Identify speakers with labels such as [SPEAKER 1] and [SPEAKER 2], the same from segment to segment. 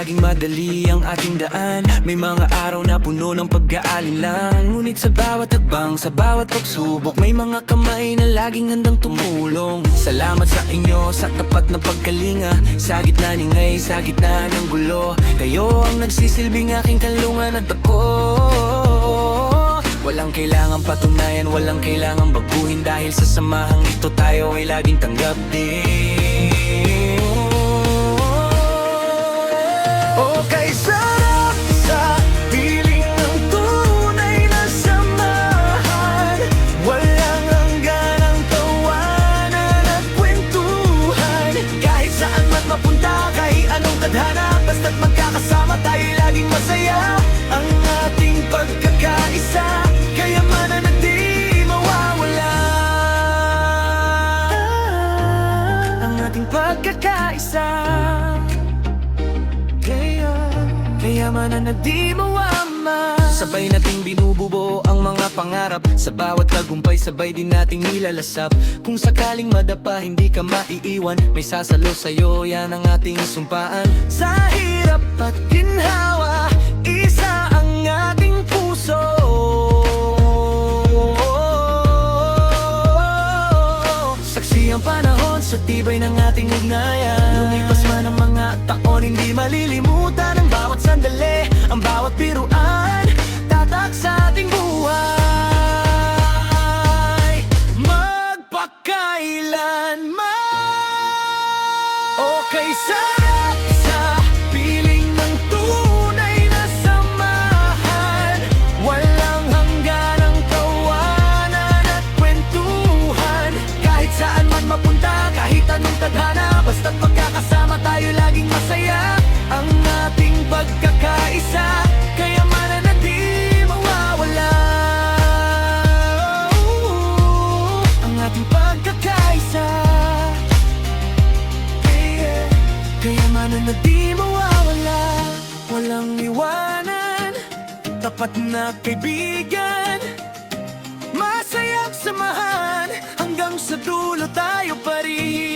[SPEAKER 1] laging madali ang ating daan. May mga araw na puno ng pag-aalinlan, ngunit sa bawat hakbang, sa bawat pagsubok, may mga kamay na laging handang tumulong. Salamat sa inyo sa tapat na pagkalinga, sa gitna ni ngay, sa gitna ng gulo. Kayo ang nagsisilbing aking kanlungan at ako. Walang kailangang patunayan, walang kailangang baguhin, dahil sa samahang ito tayo ay laging tanggap din. Okay, sarap sa piling ng tunay na samahan, walang hanggan ang tawanan at kwentuhan. Kahit saan man mapunta, kahit anong tadhana, basta't magkakasama tayo laging masaya. Ang ating pagkakaisa, kaya man na di mawawala. Ang ating pagkakaisa, kaya man na di mawama. Sabay nating binubuo ang mga pangarap, sa bawat tagumpay sabay din nating nilalasap. Kung sakaling madapa hindi ka maiiwan, may sasalo sa'yo, yan ang ating sumpaan. Sa hirap at ginhawa, isa ang ating puso. Saksi ang panahon sa tibay ng ating ugnayan. Lumipas man ang mga taon, hindi malilimutan ang bawat sandali, ang bawat biruan, tatak sa ating buhay, magpakailanman. Okay, sarap sa piling ng tunay na samahan, walang hanggan ang tawanan at kwentuhan. Kahit saan man mapunta, kahit anong tadhana, basta't magkakasama tayo laging masaya. Ang ating pagkakaisa, kaya man na di mawawala. Ang ating pagkakaisa, kaya man na di mawawala. Walang iwanan, tapat na kaibigan, masayang samahan, hanggang sa dulo tayo pa rin.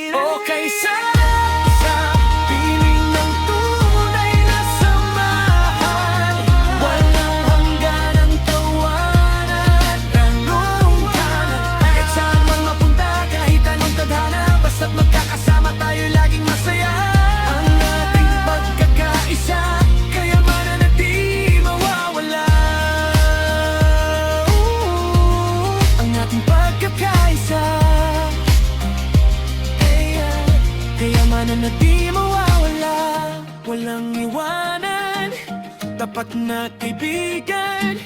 [SPEAKER 1] Okay, sarap sa piling ng tunay na samahan, walang hanggan ang tawanan at kanlungkan. Kahit saan man mapunta, kahit anong tadhana, basta't magkakasama tayo laging masaya. Ang ating pagkakaisa, kaya man na di mawawala. Ang ating pagkakaisa, kaya man na di mawawala. Walang iwanan, tapat na kaibigan,